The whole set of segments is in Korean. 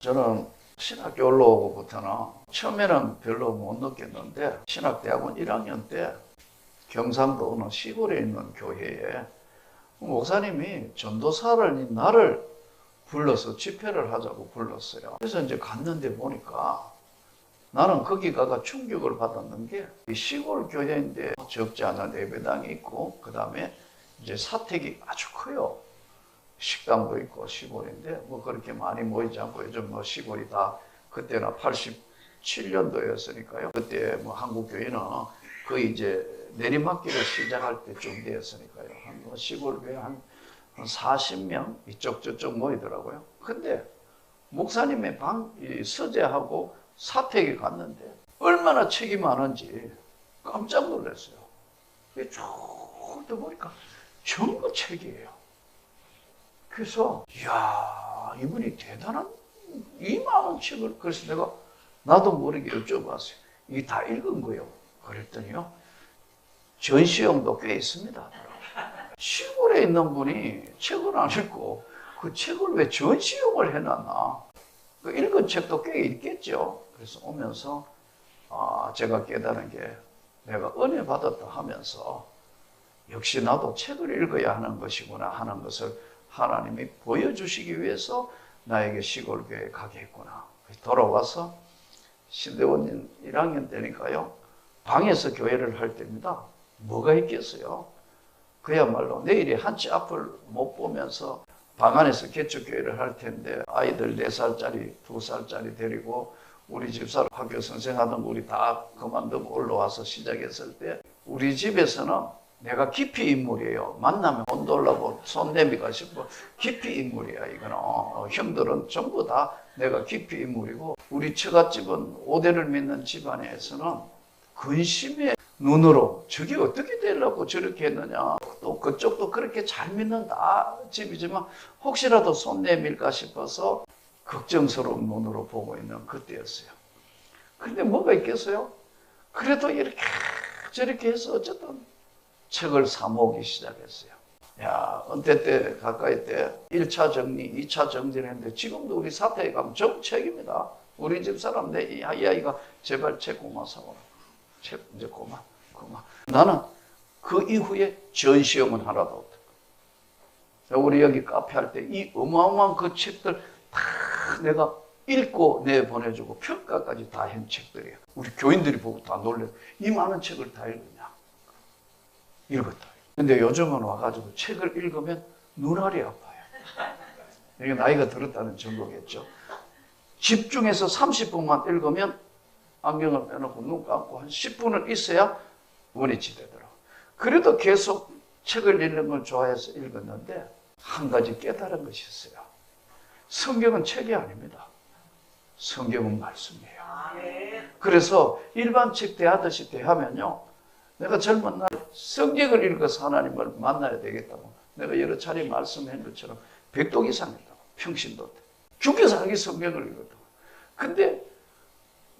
저는 신학교 올라오고부터는 처음에는 별로 못 느꼈는데 신학대학원 1학년 때 경상도 어느 시골에 있는 교회에 목사님이 전도사를 나를 불러서 집회를 하자고 불렀어요. 그래서 이제 갔는데 보니까 나는 거기 가가 충격을 받았는 게 시골 교회인데 적지 않은 예배당이 있고 그 다음에 이제 사택이 아주 커요. 식당도 있고 시골인데 뭐 그렇게 많이 모이지 않고 요즘 뭐 시골이 다 그때는 87년도였으니까요. 그때 뭐 한국 교회는 거의 이제 내리막길을 시작할 때쯤 되었으니까요. 한 시골 교회 한 40명 이쪽 저쪽 모이더라고요. 근데 목사님의 서재하고 사택에 갔는데 얼마나 책이 많은지 깜짝 놀랐어요. 쭉 보니까 전부 책이에요. 그래서 이야 이분이 대단한 이 많은 책을 그래서 내가 나도 모르게 여쭤봤어요. 이게 다 읽은 거예요. 그랬더니요 전시용도 꽤 있습니다. 시골에 있는 분이 책을 안 읽고 그 책을 왜 전시용을 해놨나? 그 읽은 책도 꽤 있겠죠. 그래서 오면서 제가 깨달은 게 내가 은혜 받았다 하면서 역시 나도 책을 읽어야 하는 것이구나 하는 것을 하나님이 보여주시기 위해서 나에게 시골교회에 가게 했구나. 돌아와서 신대원 1학년 때니까요. 방에서 교회를 할 때입니다. 뭐가 있겠어요? 그야말로 내일이 한치 앞을 못 보면서 방 안에서 개척교회를 할 텐데 아이들 4살짜리, 2살짜리 데리고 우리 집사람 학교 선생하던 우리 다 그만두고 올라와서 시작했을 때 우리 집에서는 내가 깊이 인물이에요. 만나면 혼돌라고 손 내밀까 싶어. 깊이 인물이야 이거는. 형들은 전부 다 내가 깊이 인물이고 우리 처갓집은 오대를 믿는 집안에서는 근심의 눈으로 저게 어떻게 되려고 저렇게 했느냐. 또 그쪽도 그렇게 잘 믿는 다 집이지만 혹시라도 손 내밀까 싶어서 걱정스러운 눈으로 보고 있는 그때였어요. 근데 뭐가 있겠어요? 그래도 이렇게 저렇게 해서 어쨌든 책을 사 모으기 시작했어요. 야, 은퇴 때 가까이 때 1차 정리, 2차 정리를 했는데 지금도 우리 사택에 가면 전부 책입니다. 우리 집 사람 이 아이가 제발 책 그만 사오라. 책 이제 그만. 나는 그 이후에 전시용은 하나도 없다. 우리 여기 카페 할 때 이 어마어마한 그 책들 다 내가 읽고 내보내주고 평가까지 다 한 책들이에요. 우리 교인들이 보고 다 놀래요. 이 많은 책을 다 읽었냐? 읽었다. 근데 요즘은 와가지고 책을 읽으면 눈알이 아파요. 이게 나이가 들었다는 증거겠죠. 집중해서 30분만 읽으면 안경을 빼놓고 눈 감고 한 10분은 있어야 원위치 되더라고요. 그래도 계속 책을 읽는 걸 좋아해서 읽었는데 한 가지 깨달은 것이 있어요. 성경은 책이 아닙니다. 성경은 말씀이에요. 그래서 일반 책 대하듯이 대하면요. 내가 젊은 날 성경을 읽어서 하나님을 만나야 되겠다고 내가 여러 차례 말씀한 것처럼 100독 이상 했다고. 평신도 때. 죽여서 하기 성경을 읽었다고. 근데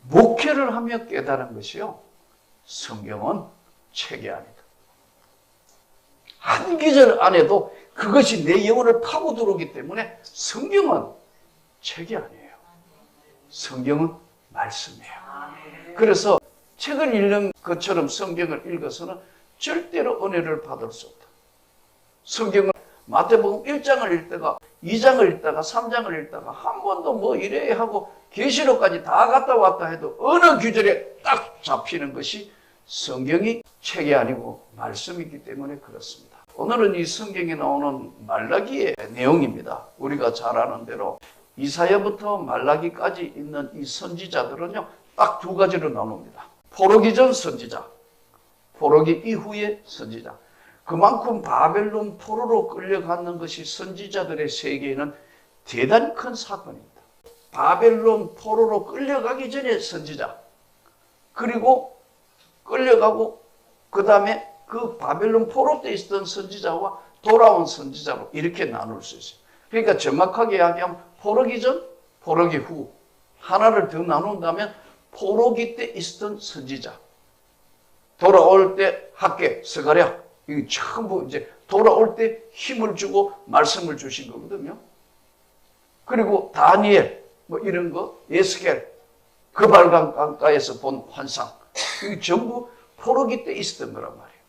목회를 하며 깨달은 것이요. 성경은 책이 아니다. 한 기절 안에도 그것이 내 영혼을 파고들어오기 때문에 성경은 책이 아니에요. 성경은 말씀이에요. 그래서 책을 읽는 것처럼 성경을 읽어서는 절대로 은혜를 받을 수 없다. 성경은 마태복음 1장을 읽다가 2장을 읽다가 3장을 읽다가 한 번도 뭐 이래 하고 계시록까지 다 갔다 왔다 해도 어느 규절에 딱 잡히는 것이 성경이 책이 아니고 말씀이기 때문에 그렇습니다. 오늘은 이 성경에 나오는 말라기의 내용입니다. 우리가 잘 아는 대로 이사야부터 말라기까지 있는 이 선지자들은요, 딱 두 가지로 나눕니다. 포로기 전 선지자, 포로기 이후의 선지자. 그만큼 바벨론 포로로 끌려가는 것이 선지자들의 세계에는 대단히 큰 사건입니다. 바벨론 포로로 끌려가기 전에 선지자, 그리고 끌려가고 그 다음에 그 바벨론 포로 때 있었던 선지자와 돌아온 선지자로 이렇게 나눌 수 있어요. 그러니까 정확하게 이야기하면 포로기 전, 포로기 후 하나를 더 나눈다면 포로기 때 있었던 선지자, 돌아올 때 학개, 스가랴 이게 전부 이제 돌아올 때 힘을 주고 말씀을 주신 거거든요. 그리고 다니엘, 뭐 이런 거, 에스겔, 그발강 강가에서 본 환상, 이게 전부 포로기 때 있었던 거란 말이에요.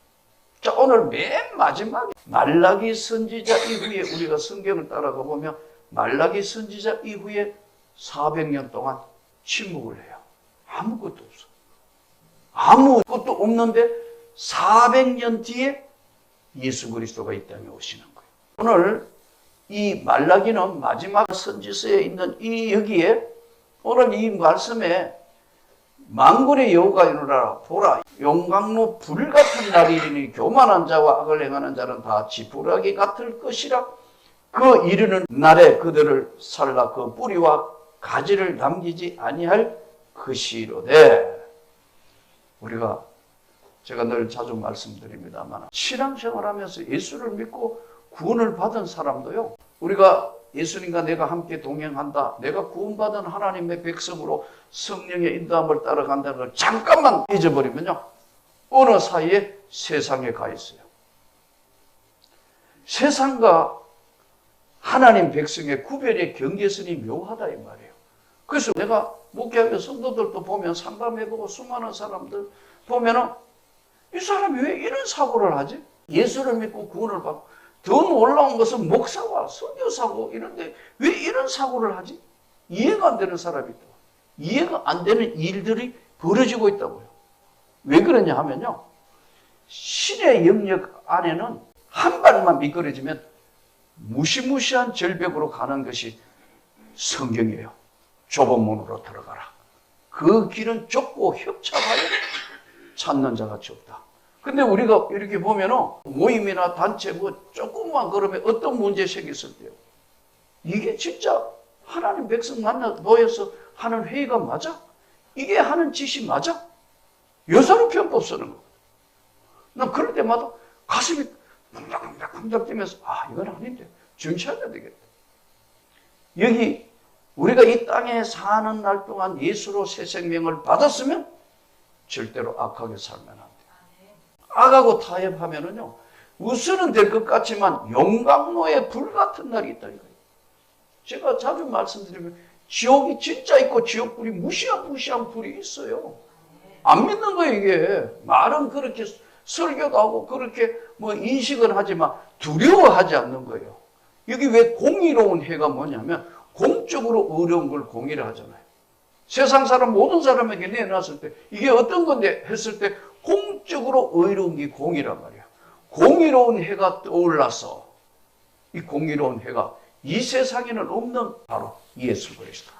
자, 오늘 맨 마지막에 말라기 선지자 이후에 우리가 성경을 따라가 보면 말라기 선지자 이후에 400년 동안 침묵을 해요. 아무것도 없어. 아무것도 없는데 400년 뒤에 예수 그리스도가 이 땅에 오시는 거예요. 오늘 이 말라기는 마지막 선지서에 있는 이 여기에 오늘 이 말씀에 만군의 여호와가 이르노라 보라 용광로 불 같은 날이 이르니 교만한 자와 악을 행하는 자는 다 지푸라기 같을 것이라. 그 이르는 날에 그들을 살라 그 뿌리와 가지를 남기지 아니할 것이로되. 우리가 제가 늘 자주 말씀드립니다만 신앙생활하면서 예수를 믿고 구원을 받은 사람도요, 우리가 예수님과 내가 함께 동행한다, 내가 구원받은 하나님의 백성으로 성령의 인도함을 따라간다는 걸 잠깐만 잊어버리면요, 어느 사이에 세상에 가 있어요. 세상과 하나님 백성의 구별의 경계선이 묘하다 이 말이에요. 그래서 내가 목회하며 성도들도 보면 상담해보고 수많은 사람들 보면은 이 사람이 왜 이런 사고를 하지? 예수를 믿고 구원을 받고 더 놀라운 것은 목사와 선교사고 이런데 왜 이런 사고를 하지? 이해가 안 되는 사람이 있다. 이해가 안 되는 일들이 벌어지고 있다고요. 왜 그러냐 하면요, 신의 영역 안에는 한 발만 미끄러지면 무시무시한 절벽으로 가는 것이 성경이에요. 좁은 문으로 들어가라. 그 길은 좁고 협착하여 찾는 자같이 없다. 근데 우리가 이렇게 보면은 모임이나 단체 뭐 조금만 그러면 어떤 문제 생겼을 때요, 이게 진짜 하나님 백성 만나 모여서 하는 회의가 맞아? 이게 하는 짓이 맞아? 여자로 편법 쓰는 거. 난 그럴 때마다 가슴이 쿵닥쿵닥 뛰면서 이건 아닌데 준비해야 되겠다. 여기 우리가 이 땅에 사는 날 동안 예수로 새 생명을 받았으면 절대로 악하게 살면 안 돼. 악하고 타협하면은요, 우선은 될 것 같지만 용광로에 불 같은 날이 있다 이거예요. 제가 자주 말씀드리면 지옥이 진짜 있고 지옥불이 무시한 불이 있어요. 안 믿는 거예요 이게. 말은 그렇게 설교도 하고 그렇게 뭐 인식은 하지만 두려워하지 않는 거예요. 여기 왜 공의로운 해가 뭐냐면 공적으로 어려운 걸 공의를 하잖아요. 세상 사람 모든 사람에게 내놨을 때 이게 어떤 건데 했을 때 공적으로 의로운 게 공이란 말이야. 공의로운 해가 떠올라서 이 공의로운 해가 이 세상에는 없는 바로 예수 그리스도.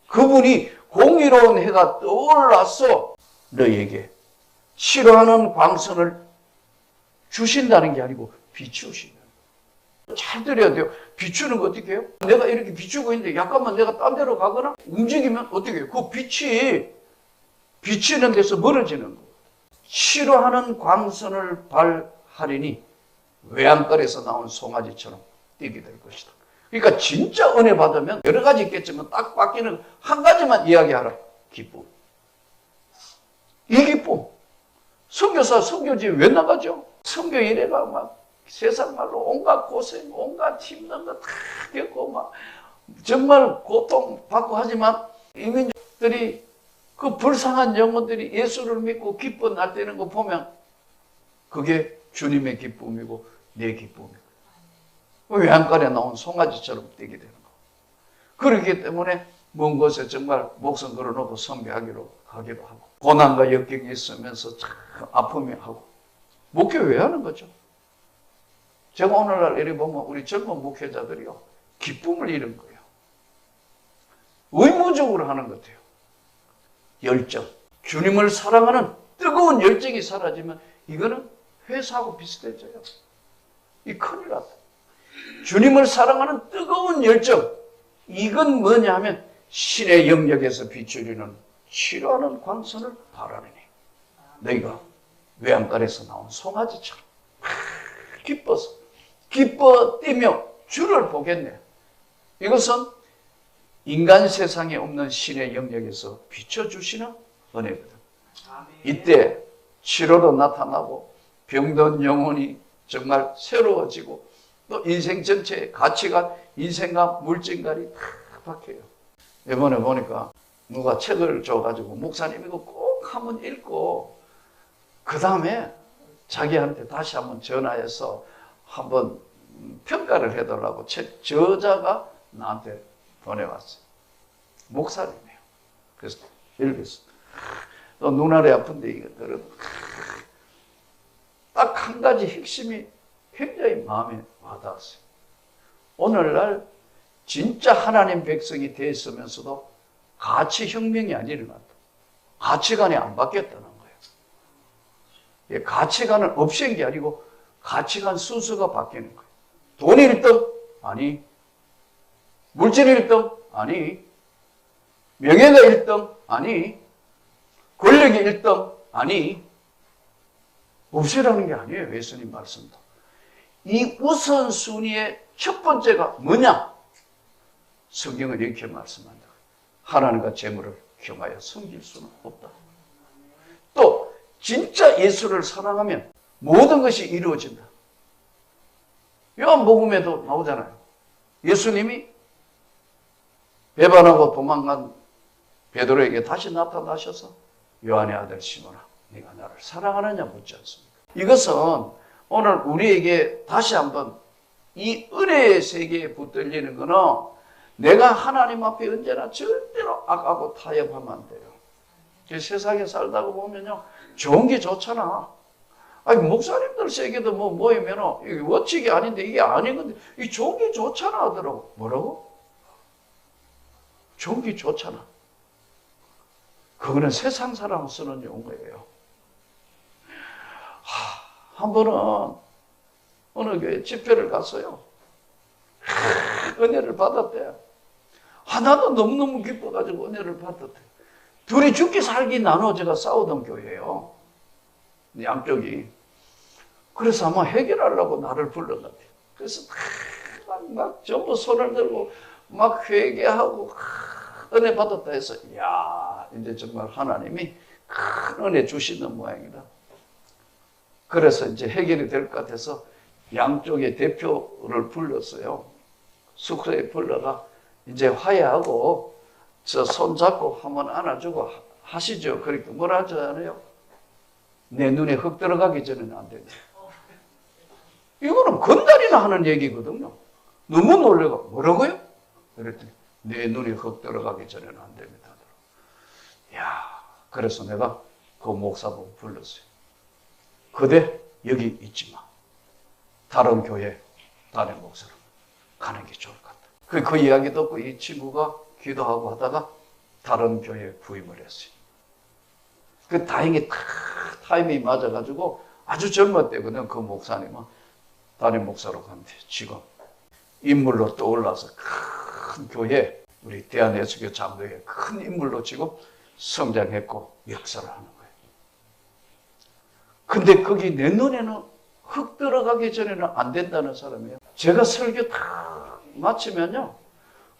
그분이 공의로운 해가 떠올라서 너에게 싫어하는 광선을 주신다는 게 아니고 비추시는. 잘 들어야 돼요. 비추는 거 어떻게 해요? 내가 이렇게 비추고 있는데 약간만 내가 딴 데로 가거나 움직이면 어떻게 해요? 그 빛이 비치는 데서 멀어지는 거. 싫어하는 광선을 발하리니 외양간에서 나온 송아지처럼 뛰게 될 것이다. 그러니까 진짜 은혜 받으면 여러 가지 있겠지만 딱 바뀌는 한 가지만 이야기하라. 기쁨. 이 기쁨. 선교사 선교지 왜 나가죠? 선교 일해가 막 세상 말로 온갖 고생, 온갖 힘든 거 다 겪고 막 정말 고통받고 하지만 이민족들이 그 불쌍한 영혼들이 예수를 믿고 기뻐 날뛰는 거 보면 그게 주님의 기쁨이고 내 기쁨이고 외양간에 나온 송아지처럼 뛰게 되는 거. 그렇기 때문에 먼 곳에 정말 목숨 걸어놓고 선교하기로 가기로 하고 고난과 역경이 있으면서 참 아픔이 하고 목회 왜 하는 거죠? 제가 오늘날 이렇게 보면 우리 젊은 목회자들이요, 기쁨을 잃은 거예요. 의무적으로 하는 것 같아요. 열정. 주님을 사랑하는 뜨거운 열정이 사라지면 이거는 회사하고 비슷해져요. 이 큰일 났다. 주님을 사랑하는 뜨거운 열정. 이건 뭐냐 하면 신의 영역에서 비추리는 싫어하는 광선을 바라느니 너희가 외양간에서 나온 송아지처럼 기뻐서 기뻐 뛰며 주를 보겠네. 이것은 인간 세상에 없는 신의 영역에서 비춰주시는 은혜거든. 이때 치료도 나타나고 병든 영혼이 정말 새로워지고 또 인생 전체의 가치관, 인생과 물증관이 다 바뀌어요. 이번에 보니까 누가 책을 줘가지고 목사님 이거 꼭 한번 읽고 그 다음에 자기한테 다시 한번 전화해서 한번 평가를 해달라고 책 저자가 나한테 보내왔어요. 목사님이에요. 그래서 읽었어. 또 눈알이 아픈데 이것들은 딱 한 가지 핵심이 굉장히 마음에 와닿았어요. 오늘날 진짜 하나님 백성이 되었으면서도 가치 혁명이 안 일어났다. 가치관이 안 바뀌었다는 거예요. 가치관은 없앤 게 아니고 가치관 순서가 바뀌는 거예요. 돈이 1등? 아니. 물질이 1등? 아니. 명예가 1등? 아니. 권력이 1등? 아니. 없애라는 게 아니에요. 예수님 말씀도. 이 우선순위의 첫 번째가 뭐냐? 성경은 이렇게 말씀한다. 하나님과 재물을 겸하여 섬길 수는 없다. 또 진짜 예수를 사랑하면 모든 것이 이루어진다. 요한복음에도 나오잖아요. 예수님이 배반하고 도망간 베드로에게 다시 나타나셔서 요한의 아들 시몬아, 네가 나를 사랑하느냐 묻지 않습니까? 이것은 오늘 우리에게 다시 한번 이 은혜의 세계에 붙들리는 것은 내가 하나님 앞에 언제나 절대로 악하고 타협하면 안 돼요. 세상에 살다가 보면요, 좋은 게 좋잖아. 아니, 목사님들 세계도 뭐 모이면 이게 원칙이 아닌데 이게 아니거든. 이 좋은 게 좋잖아 하더라고. 뭐라고? 좋은 게 좋잖아. 그거는 세상 사람 쓰는 용어예요. 한 번은 어느 교회 집회를 갔어요. 은혜를 받았대. 나도 너무너무 기뻐가지고 은혜를 받았대. 둘이 죽기 살기 나눠져가 싸우던 교회예요. 양쪽이. 그래서 아마 해결하려고 나를 불러갔대. 그래서 막 전부 손을 들고 막 회개하고 은혜 받았다 해서 이야, 이제 정말 하나님이 큰 은혜 주시는 모양이다. 그래서 이제 해결이 될 것 같아서 양쪽의 대표를 불렀어요. 숙소에 불러가 이제 화해하고 저 손잡고 한번 안아주고 하시죠. 그러니까 뭐라 하잖아요. 내 눈에 흙 들어가기 전에는 안 된다. 이거는 건달이나 하는 얘기거든요. 너무 놀래가 뭐라고요? 그랬더니 내 눈에 흙 들어가기 전에는 안 됩니다. 야, 그래서 내가 그 목사보고 불렀어요. 그대 여기 있지 마. 다른 교회 다른 목사로 가는 게 좋을 것 같다. 그 이야기 듣고 이 친구가 기도하고 하다가 다른 교회에 부임을 했어요. 그 다행히 타이밍이 맞아가지고 아주 젊을 때거든. 그 목사님은 담임 목사로 갔는데 지금 인물로 떠올라서 큰 교회, 우리 대한예수교 장로회 큰 인물로 지금 성장했고 역사를 하는 거예요. 근데 거기 내 눈에는 흙 들어가기 전에는 안 된다는 사람이에요. 제가 설교 다 마치면요,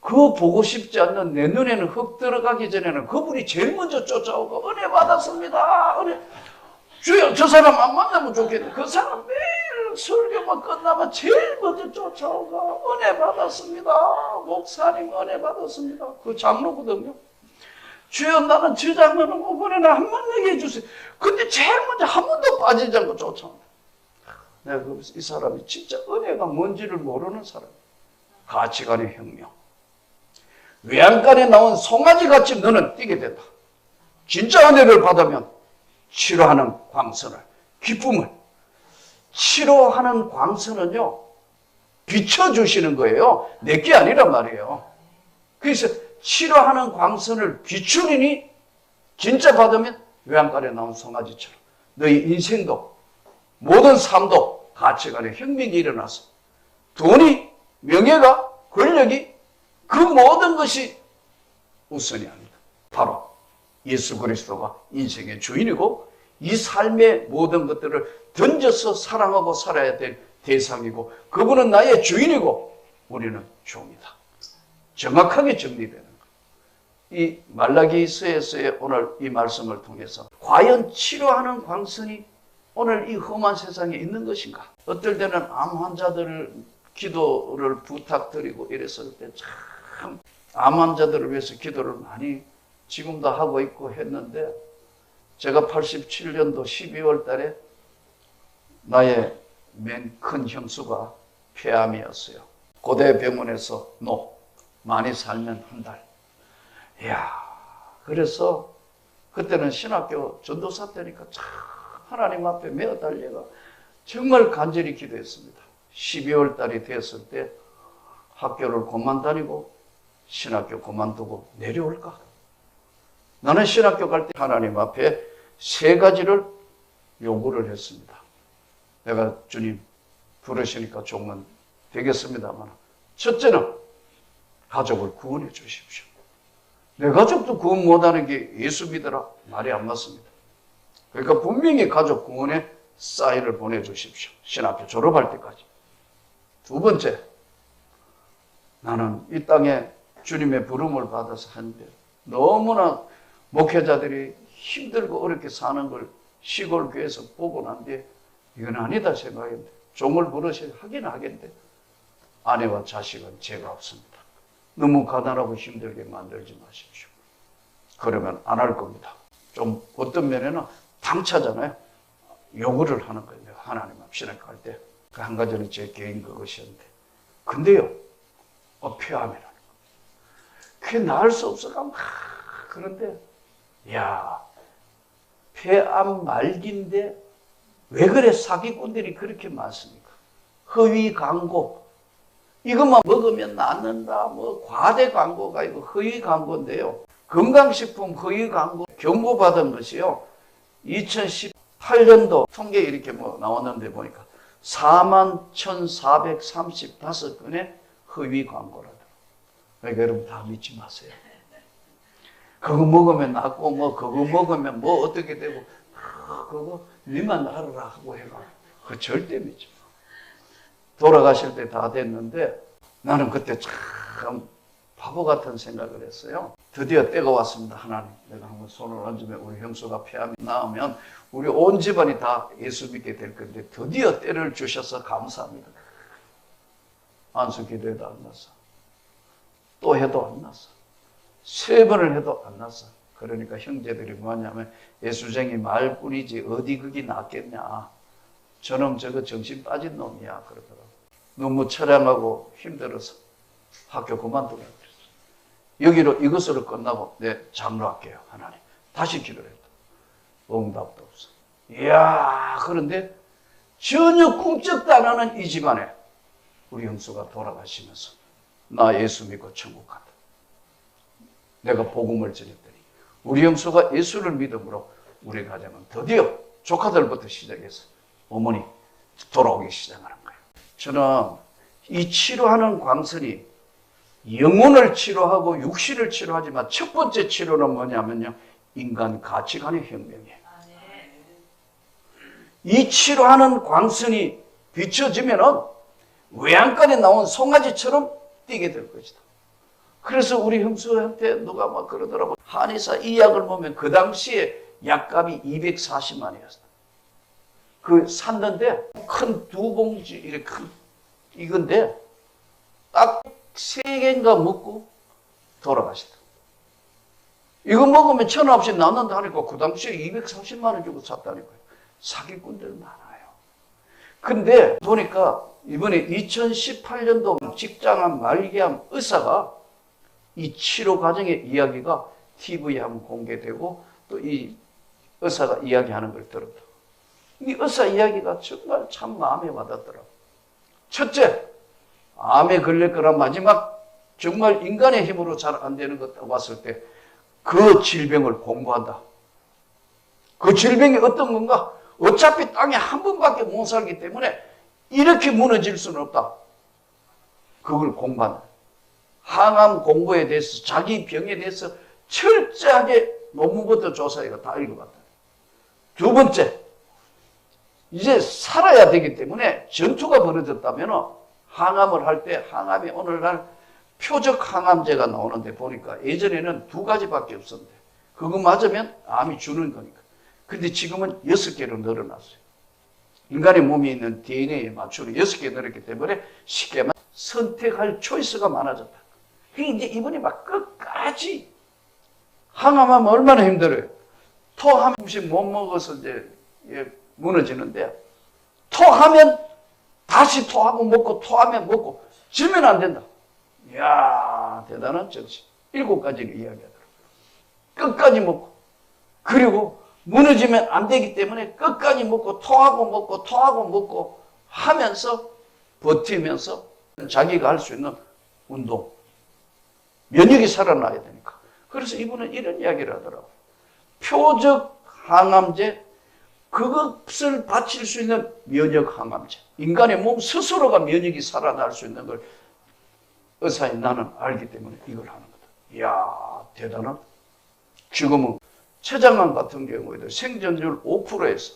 그거 보고 싶지 않는 내 눈에는 흙 들어가기 전에는 그분이 제일 먼저 쫓아오고 은혜 받았습니다. 은혜. 주여, 저 사람 안 만나면 좋겠네. 그 사람 매일 설교만 끝나면 제일 먼저 쫓아오고 은혜 받았습니다. 목사님 은혜 받았습니다. 그 장로거든요. 주여, 나는 저 장로는 이번에는 한 번 얘기해 주세요. 근데 제일 먼저 한 번도 빠지지 않고 쫓아온다. 내가 이 사람이 진짜 은혜가 뭔지를 모르는 사람. 가치관의 혁명. 외양간에 나온 송아지같이 너는 뛰게 된다. 진짜 은혜를 받으면 치료하는 광선을, 기쁨을. 치료하는 광선은요, 비춰주시는 거예요. 내게 아니란 말이에요. 그래서 치료하는 광선을 비추리니 진짜 받으면 외양간에 나온 송아지처럼 너희 인생도 모든 삶도 가치관의 혁명이 일어나서 돈이, 명예가, 권력이 그 모든 것이 우선이 아니다. 바로 예수 그리스도가 인생의 주인이고 이 삶의 모든 것들을 던져서 사랑하고 살아야 될 대상이고 그분은 나의 주인이고 우리는 종이다. 정확하게 정리되는 거예요. 이 말라기서에서의 오늘 이 말씀을 통해서 과연 치료하는 광선이 오늘 이 험한 세상에 있는 것인가? 어떨 때는 암 환자들 기도를 부탁드리고 이랬을 때 참 암 환자들을 위해서 기도를 많이 지금도 하고 있고 했는데 제가 87년도 12월 달에 나의 맨 큰 형수가 폐암이었어요. 고대 병원에서 많이 살면 한 달. 이야, 그래서 그때는 신학교 전도사 때니까 참 하나님 앞에 매어 달려가 정말 간절히 기도했습니다. 12월 달이 됐을 때 학교를 그만 다니고 신학교 그만두고 내려올까? 나는 신학교 갈 때 하나님 앞에 3가지를 요구를 했습니다. 내가 주님 부르시니까 종은 되겠습니다만, 첫째는 가족을 구원해 주십시오. 내 가족도 구원 못하는 게 예수 믿으라 말이 안 맞습니다. 그러니까 분명히 가족 구원에 사인을 보내주십시오. 신학교 졸업할 때까지. 2번째, 나는 이 땅에 주님의 부름을 받아서 하는데 너무나 목회자들이 힘들고 어렵게 사는 걸 시골 교회에서 보고 난 뒤에 이건 아니다 생각했는데, 종을 부르셔야 하긴 하겠는데 아내와 자식은 죄가 없습니다. 너무 가난하고 힘들게 만들지 마십시오. 그러면 안 할 겁니다. 좀 어떤 면에는 당차잖아요. 요구를 하는 거예요. 내가 하나님 앞 신학교 할 때. 그 한 가지는 제 개인 그것이었는데. 근데요, 폐암이라는 거. 그게 나을 수 없어가 그런데, 야, 폐암 말기인데 왜 그래 사기꾼들이 그렇게 많습니까? 허위 광고. 이것만 먹으면 낫는다. 과대 광고가 아니고 허위 광고인데요. 건강식품 허위 광고 경고받은 것이요. 2018년도 통계 이렇게 나왔는데 보니까 41,435건의 허위 광고라더라고요. 그러니까 여러분 다 믿지 마세요. 그거 먹으면 낫고 그거 먹으면 어떻게 되고 그거 니만 알아라 하고 해가. 그거 절대 믿지 마. 돌아가실 때 다 됐는데 나는 그때 참 바보 같은 생각을 했어요. 드디어 때가 왔습니다. 하나님, 내가 한번 손을 얹으면 우리 형수가 폐암이 나으면 우리 온 집안이 다 예수 믿게 될 건데 드디어 때를 주셔서 감사합니다. 안수 기도해도 안 났어. 또 해도 안 났어. 3번을 해도 안 났어. 그러니까 형제들이 뭐냐면 예수쟁이 말뿐이지 어디 그게 낫겠냐. 저놈 저거 정신 빠진 놈이야 그러더라고. 너무 처량하고 힘들어서 학교 그만두라 그랬어. 여기로 이것으로 끝나고 장로할게요 하나님. 다시 기도를 했다. 응답도 없어. 이야, 그런데 전혀 꿈쩍도 안 하는 이 집안에 우리 형수가 돌아가시면서 나 예수 믿고 천국 간다. 내가 복음을 전했더니 우리 형수가 예수를 믿음으로 우리 가정은 드디어 조카들부터 시작해서 어머니 돌아오기 시작하는 거예요. 저는 이 치료하는 광선이 영혼을 치료하고 육신을 치료하지만 첫 번째 치료는 뭐냐면요, 인간 가치관의 혁명이에요. 이 치료하는 광선이 비춰지면은 외양간에 나온 송아지처럼 뛰게 될 것이다. 그래서 우리 형수한테 누가 막 그러더라고. 한의사 이 약을 보면 그 당시에 약값이 240만 원이었어. 그 샀는데 큰 2봉지 이렇게 큰 이건데 딱 3개인가 먹고 돌아가시다. 이거 먹으면 천없이 낫는다 하니까 그 당시에 240만 원 주고 샀다니까요. 사기꾼들 많아요. 근데 보니까 이번에 2018년도 직장암, 말기암 의사가 이 치료 과정의 이야기가 TV에 한번 공개되고 또 이 의사가 이야기하는 걸 들었다. 이 의사 이야기가 정말 참 마음에 와닿더라고요. 첫째, 암에 걸릴 거란 마지막 정말 인간의 힘으로 잘 안 되는 것 왔을 때 그 질병을 공부한다. 그 질병이 어떤 건가? 어차피 땅에 한 번밖에 못 살기 때문에 이렇게 무너질 수는 없다. 그걸 공부한다. 항암 공부에 대해서 자기 병에 대해서 철저하게 논문부터 조사해가 다 읽어봤다. 2번째, 이제 살아야 되기 때문에 전투가 벌어졌다면 항암을 할 때 항암이 오늘날 표적 항암제가 나오는데 보니까 예전에는 2가지밖에 없었는데 그거 맞으면 암이 주는 거니까. 근데 지금은 6개로 늘어났어요. 인간의 몸에 있는 DNA에 맞추는 6개 늘었기 때문에 쉽게 선택할 초이스가 많아졌다. 이제 이분이 막 끝까지 항암하면 얼마나 힘들어요. 토하면 음식 못 먹어서 이제 무너지는데, 토하면 다시 토하고 먹고, 토하면 먹고, 질면 안 된다. 이야, 대단한 정신. 7가지를 이야기하더라고요. 끝까지 먹고, 그리고 무너지면 안 되기 때문에 끝까지 먹고, 토하고 먹고, 토하고 먹고 하면서 버티면서 자기가 할 수 있는 운동, 면역이 살아나야 되니까. 그래서 이분은 이런 이야기를 하더라고요. 표적 항암제, 그것을 바칠 수 있는 면역 항암제. 인간의 몸 스스로가 면역이 살아날 수 있는 걸 의사인 나는 알기 때문에 이걸 하는 거다. 이야, 대단하다. 지금은 췌장암 같은 경우에도 생존율 5%에서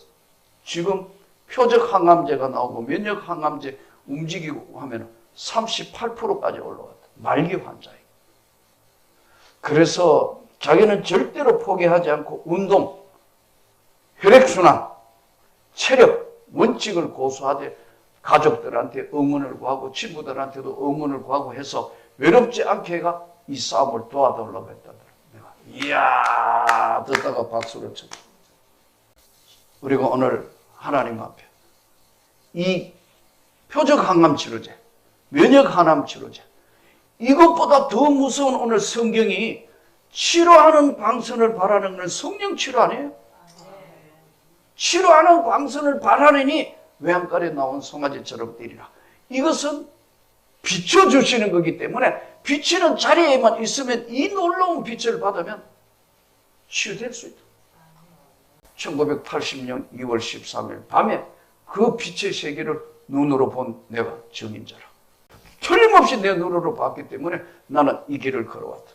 지금 표적 항암제가 나오고 면역 항암제 움직이고 하면 38%까지 올라갔다. 말기 환자에게. 그래서 자기는 절대로 포기하지 않고 운동, 혈액순환, 체력, 원칙을 고수하되 가족들한테 응원을 구하고 친구들한테도 응원을 구하고 해서 외롭지 않게 해가 이 싸움을 도와달라고 했다더라. 내가 이야 듣다가 박수를 쳤다. 우리가 오늘 하나님 앞에 이 표적 항암 치료제, 면역 항암 치료제, 이것보다 더 무서운 오늘 성경이 치료하는 광선을 바라는 건 성령 치료 아니에요? 치료하는 광선을 바라느니 외양간에 나온 송아지처럼 뛰리라. 이것은 비춰주시는 거기 때문에 비치는 자리에만 있으면 이 놀라운 빛을 받으면 치유될 수 있다. 1980년 2월 13일 밤에 그 빛의 세계를 눈으로 본 내가 증인자라. 틀림없이 내 눈으로 봤기 때문에 나는 이 길을 걸어왔다.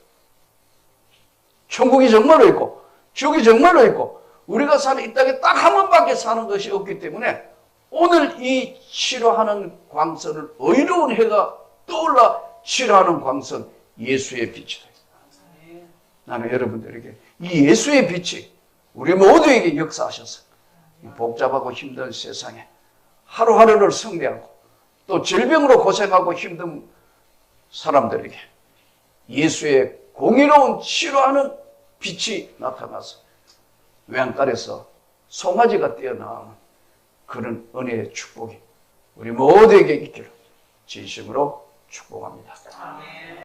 천국이 정말로 있고 지옥이 정말로 있고 우리가 사는 이 땅에 딱 한 번밖에 사는 것이 없기 때문에 오늘 이 치료하는 광선을 의로운 해가 떠올라 치료하는 광선 예수의 빛이다. 나는 여러분들에게 이 예수의 빛이 우리 모두에게 역사하셔서 이 복잡하고 힘든 세상에 하루하루를 승리하고 또 질병으로 고생하고 힘든 사람들에게 예수의 공의로운 치료하는 빛이 나타나서 외양간에서 송아지가 뛰어나오는 그런 은혜의 축복이 우리 모두에게 있기를 진심으로 축복합니다.